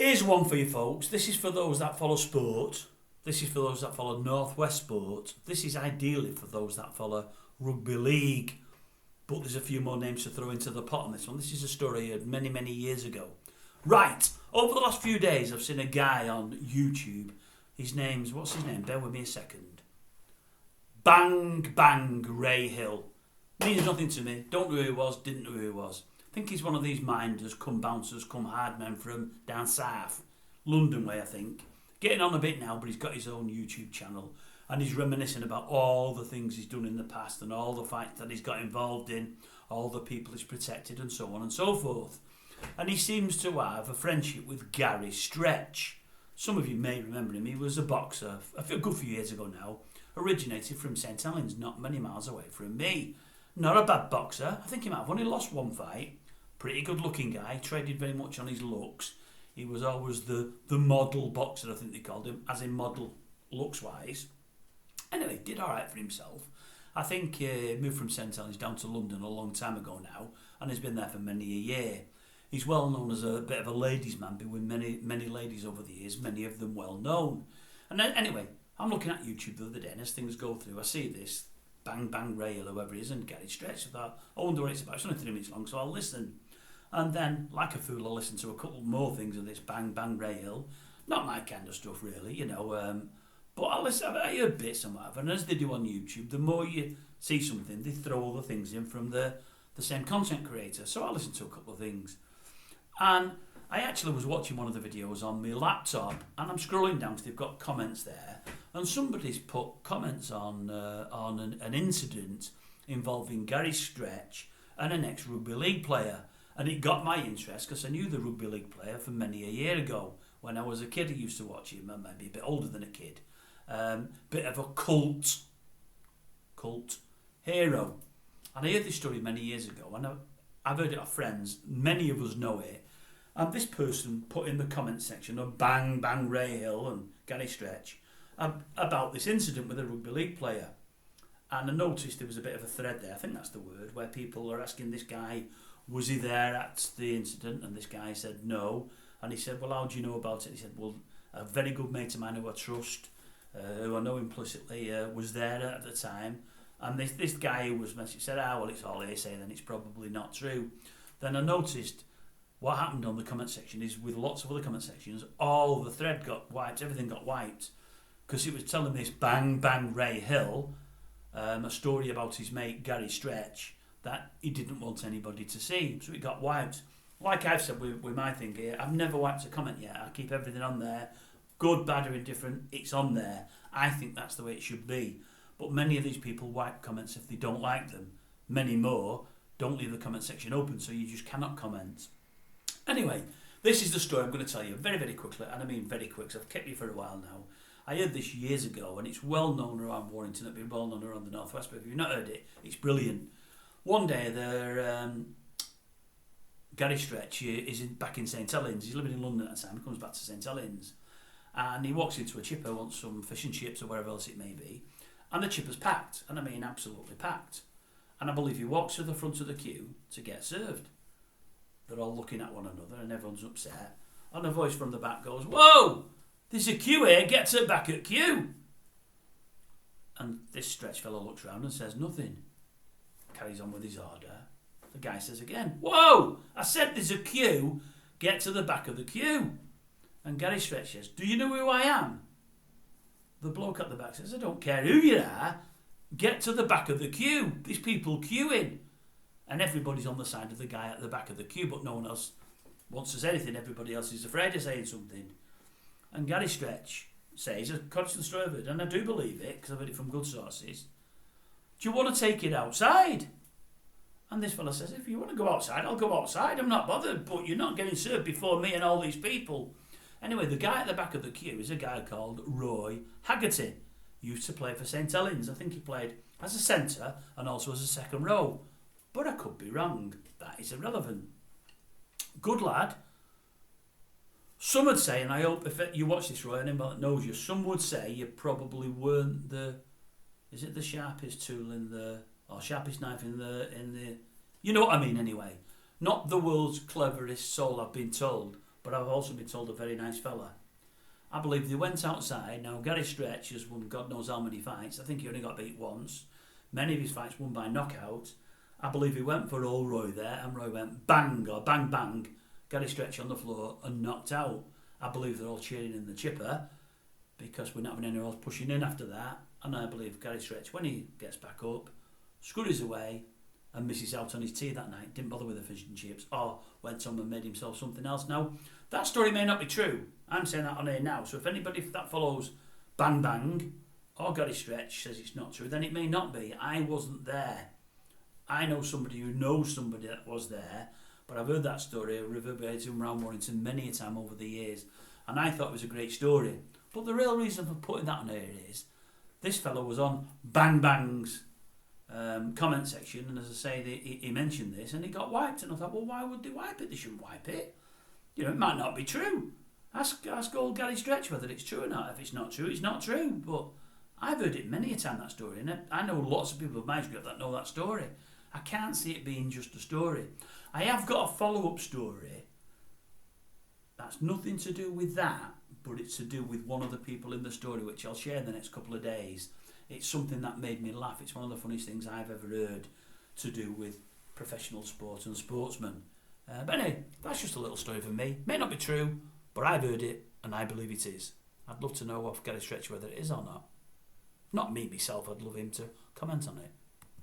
Here's one for you folks. This is for those that follow sport. This is for those that follow Northwest sport. This is ideally for those that follow rugby league. But there's a few more names to throw into the pot on this one. This is a story I heard many, many years ago. Right, over the last few days I've seen a guy on YouTube. What's his name? Bear with me a second. Bang Bang Ray Hill. Means nothing to me. Don't know who he was, didn't know who he was. I think he's one of these minders, come bouncers, come hard men from down south. London way, I think. Getting on a bit now, but he's got his own YouTube channel. And he's reminiscing about all the things he's done in the past and all the fights that he's got involved in, all the people he's protected and so on and so forth. And he seems to have a friendship with Gary Stretch. Some of you may remember him. He was a boxer a good few years ago now. Originated from St Helens, not many miles away from me. Not a bad boxer. I think he might have only lost one fight. Pretty good looking guy. Traded very much on his looks. He was always the model boxer, I think they called him, as in model looks wise. Anyway, did alright for himself. I think he moved from St Helens down to London a long time ago now, and has been there for many a year. He's well known as a bit of a ladies' man, been with many ladies over the years, many of them well known. And then, anyway, I'm looking at YouTube the other day, and as things go through, I see this Bang Bang Ray or whoever it is, and Gary Stretch. I thought, I wonder what it's about. It's only 3 minutes long, so I'll listen. And then, like a fool, I listened to a couple more things of this Bang Bang Ray Hill. Not my kind of stuff, really, you know. But I heard bits and whatever. And as they do on YouTube, the more you see something, they throw other things in from the same content creator. So I listened to a couple of things. And I actually was watching one of the videos on my laptop, and I'm scrolling down because they've got comments there. And somebody's put comments on an incident involving Gary Stretch and an ex-rugby league player. And it got my interest because I knew the rugby league player from many a year ago. When I was a kid, I used to watch him, and maybe a bit older than a kid. Bit of a cult hero. And I heard this story many years ago, and I've heard it off friends. Many of us know it. And this person put in the comment section of Bang Bang Ray Hill and Gary Stretch about this incident with a rugby league player. And I noticed there was a bit of a thread there, I think that's the word, where people are asking this guy, was he there at the incident? And this guy said no. And he said, well, how do you know about it? He said, well, a very good mate of mine who I trust, who I know implicitly, was there at the time. And this guy who was messaged said, well, it's all hearsay, then it's probably not true. Then I noticed what happened on the comment section is with lots of other comment sections, all the thread got wiped, everything got wiped, because it was telling this Bang Bang Ray Hill a story about his mate Gary Stretch that he didn't want anybody to see, so it got wiped. Like I've said with my thing here, I've never wiped a comment yet. I keep everything on there, good, bad or indifferent, it's on there. I think that's the way it should be. But many of these people wipe comments if they don't like them. Many more don't leave the comment section open, so you just cannot comment. Anyway, this is the story I'm going to tell you very, very quickly, and I mean very quick, because I've kept you for a while now. I heard this years ago, and it's well known around Warrington, it'll be well known around the Northwest, but if you've not heard it, it's brilliant. One day, Gary Stretch is back in St Helens. He's living in London at the time. He comes back to St Helens, and he walks into a chipper, wants some fish and chips or wherever else it may be, and the chipper's packed, and I mean absolutely packed. And I believe he walks to the front of the queue to get served. They're all looking at one another, and everyone's upset. And a voice from the back goes, "Whoa! There's a queue here. Get to the back of the queue." And this Stretch fellow looks round and says nothing. Carries on with his order. The guy says again, "Whoa! I said there's a queue. Get to the back of the queue." And Gary Stretch says, "Do you know who I am?" The bloke at the back says, "I don't care who you are. Get to the back of the queue. There's people queuing." And everybody's on the side of the guy at the back of the queue, but no one else wants to say anything. Everybody else is afraid of saying something. And Gary Stretch says, according to the story of it, and I do believe it, because I've heard it from good sources, "Do you want to take it outside?" And this fella says, "If you want to go outside, I'll go outside. I'm not bothered, but you're not getting served before me and all these people." Anyway, the guy at the back of the queue is a guy called Roy Haggerty. Used to play for St Helens. I think he played as a centre and also as a second row. But I could be wrong. That is irrelevant. Good lad. Some would say, and I hope if you watch this, Roy, anyone that knows you, some would say you probably weren't the sharpest tool in the, or sharpest knife in the, you know what I mean anyway. Not the world's cleverest soul, I've been told, but I've also been told a very nice fella. I believe they went outside. Now, Gary Stretch has won God knows how many fights. I think he only got beat once. Many of his fights won by knockout. I believe he went for old Roy there, and Roy went bang or bang bang. Gary Stretch on the floor and knocked out. I believe they're all cheering in the chipper because we're not having anyone else pushing in after that. And I believe Gary Stretch, when he gets back up, scurries away and misses out on his tea that night, didn't bother with the fish and chips, or went on and made himself something else. Now, that story may not be true. I'm saying that on air now. So if anybody that follows Bang Bang or Gary Stretch says it's not true, then it may not be. I wasn't there. I know somebody who knows somebody that was there, but I've heard that story reverberating around Warrington many a time over the years, and I thought it was a great story. But the real reason for putting that on air is this fellow was on Bang Bang's comment section, and as I say, he mentioned this, and he got wiped, and I thought, well, why would they wipe it? They shouldn't wipe it. You know, it might not be true. Ask old Gary Stretch whether it's true or not. If it's not true, it's not true. But I've heard it many a time, that story, and I know lots of people of my group that know that story. I can't see it being just a story. I have got a follow-up story that's nothing to do with that, but it's to do with one of the people in the story, which I'll share in the next couple of days. It's something that made me laugh. It's one of the funniest things I've ever heard to do with professional sport and sportsmen. But anyway, that's just a little story for me. May not be true, but I've heard it, and I believe it is. I'd love to know off Gary Stretch whether it is or not. Not me, myself. I'd love him to comment on it.